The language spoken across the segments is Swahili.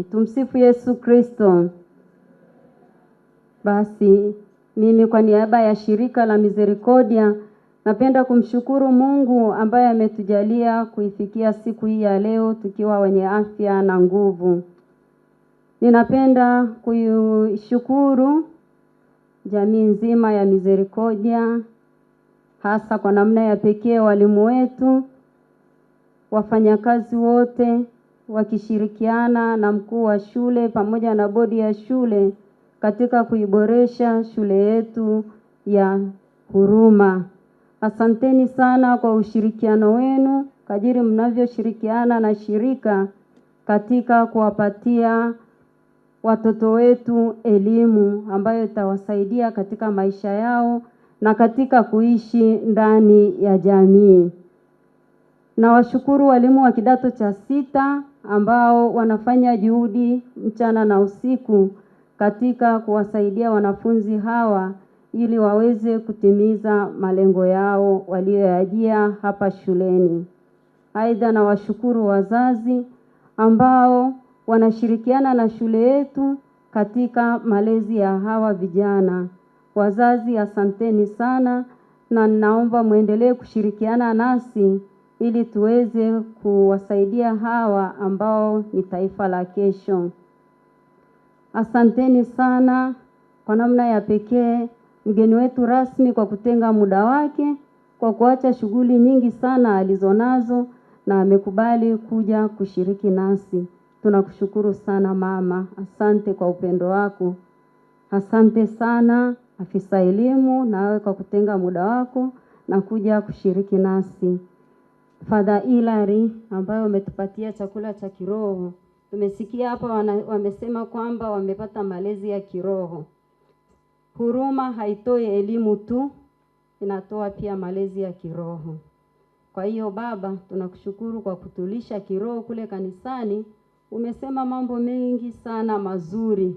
Tumsifu Yesu Kristo. Basi mimi kwa niaba ya shirika la Misericordia napenda kumshukuru Mungu ambaye ametujalia kuifikia siku hii ya leo tukiwa wenye afya na nguvu. Ninapenda kuishukuru jamii nzima ya Misericordia, hasa kwa namna ya pekee walimu wetu, wafanyakazi wote wakishirikiana na mkuu wa shule pamoja na bodi ya shule katika kuiboresha shule yetu ya Huruma. Asanteni sana kwa ushirikiano wenu kadiri mnavyoshirikiana na shirika katika kuwapatia watoto wetu elimu ambayo itawasaidia katika maisha yao na katika kuishi ndani ya jamii. Na washukuru walimu wa kidato cha 6 ambao wanafanya juhudi mchana na usiku katika kuwasaidia wanafunzi hawa ili waweze kutimiza malengo yao walioyajia hapa shuleni. Aidha na washukuru wazazi ambao wanashirikiana na shule yetu katika malezi ya hawa vijana. Wazazi asanteni sana na ninaomba muendelee kushirikiana nasi ili tuweze kuwasaidia hawa ambao ni taifa la kesho. Asanteni sana kwa namna ya pekee mgeni wetu rasmi kwa kutenga muda wake, kwa kuacha shughuli nyingi sana alizonazo na amekubali kuja kushiriki nasi. Tunakushukuru sana mama. Asante kwa upendo wako. Asante sana afisa elimu nawe kwa kutenga muda wako na kuja kushiriki nasi. Father Hilary ambayo umetupatia chakula cha kiroho. Tumesikia hapa wamesema kwamba wamepata malezi ya kiroho. Huruma haitoi elimu tu, inatoa pia malezi ya kiroho. Kwa hiyo baba, tunakushukuru kwa kutulisha kiroho kule kanisani. Umesema mambo mengi sana mazuri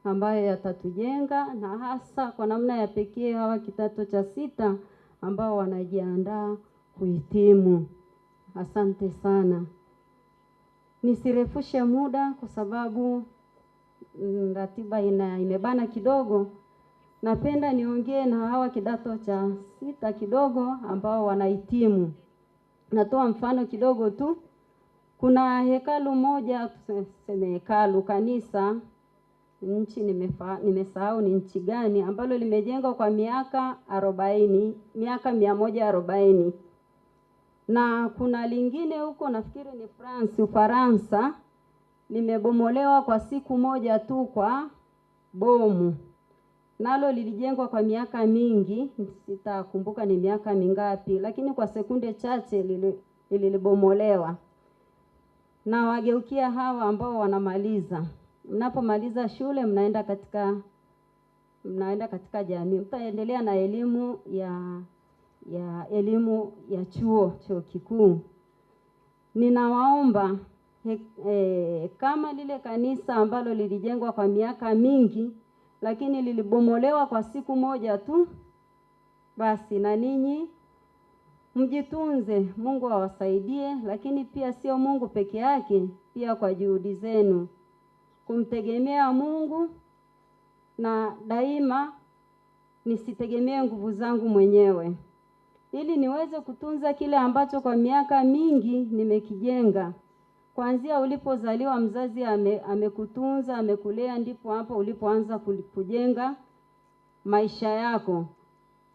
ambayo yatatujenga na hasa kwa namna ya pekee hawa kidato cha 6 ambao wanajiandaa kuhitimu. Asante sana. Nisirefushe muda kwa sababu ratiba imebana kidogo. Napenda niongee na hawa kidato cha 6 kidogo ambao wanahitimu. Natoa mfano kidogo tu. Kuna hekalu moja, tuseme hekalu kanisa, nchi nimesahau ni nchi gani, ambalo limejengwa kwa miaka 140. Na kuna lingine huko nafikiri ni Ufaransa, limebomolewa kwa siku moja tu kwa bomu. Nalo lilijengwa kwa miaka mingi, sitakumbuka ni miaka mingapi, lakini kwa sekunde chache lilibomolewa. Na wageukia hawa ambao wanamaliza. Mnapomaliza shule mnaenda katika jamii. Mtaendelea na elimu ya chuo kikuu. Ninawaomba kama lile kanisa ambalo lilijengwa kwa miaka mingi lakini lilibomolewa kwa siku moja tu, basi na ninyi mjitunze, Mungu awasaidie, lakini pia sio Mungu peke yake, pia kwa juhudi zenu kumtegemea Mungu, na daima nisitegemee nguvu zangu mwenyewe. Ili niweze kutunza kile ambacho kwa miaka mingi nimekijenga. Kuanzia ulipozaliwa mzazi amekutunza, amekulea, ndipo hapo ulipoanza kujenga maisha yako.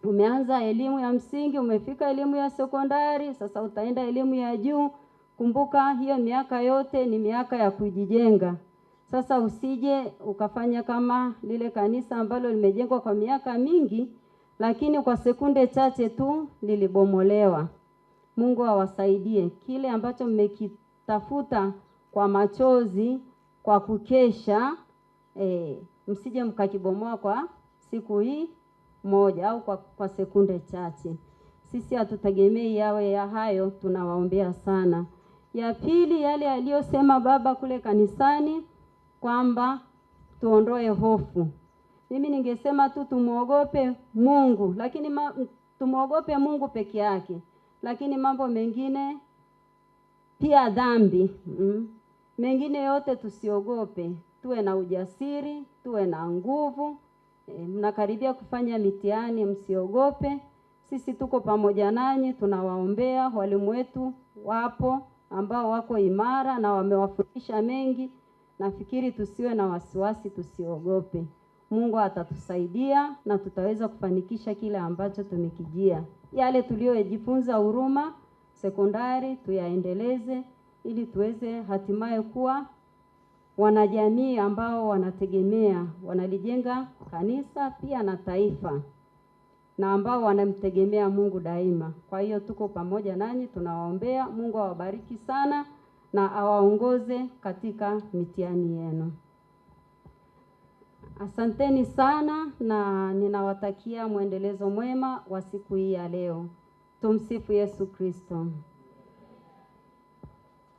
Umeanza elimu ya msingi, umefika elimu ya sekondari, sasa utaenda elimu ya juu. Kumbuka hiyo miaka yote ni miaka ya kujijenga. Sasa usije ukafanya kama lile kanisa ambalo limejengwa kwa miaka mingi, lakini kwa sekunde chache tu lilibomolewa. Mungu awasaidie. Kile ambacho mmekitafuta kwa machozi, kwa kukesha, msije mkakibomoa kwa siku hii moja au kwa sekunde chache. Sisi hatutegemei yawe ya hayo, tunawaombea sana. Ya pili, yale aliyosema baba kule kanisani kwamba tuondoe hofu. Mimi ningesema tu tumuogope Mungu, lakini tumuogope Mungu peke yake. Lakini mambo mengine pia dhambi Mengine yote tusiogope, tuwe na ujasiri, tuwe na nguvu. Mnakaribia kufanya mitihani, msiogope. Sisi tuko pamoja nanyi, tunawaombea. Walimu wetu wapo ambao wako imara na wamewafundisha mengi. Nafikiri tusiwe na wasiwasi, tusiogope. Mungu atatusaidia na tutaweza kufanikisha kile ambacho tumekijia. Yale tuliojifunza Huruma Sekondari tuyaendeleze ili tuweze hatimaye kuwa wanajamii ambao wanategemea, wanalijenga kanisa pia na taifa, na ambao wanamtegemea Mungu daima. Kwa hiyo tuko pamoja nanyi, tunawaombea. Mungu awabariki sana na awaongoze katika mitihani yenu. Asanteni sana na ninawatakia mwendelezo mwema wa siku hii ya leo. Tumsifu Yesu Kristo.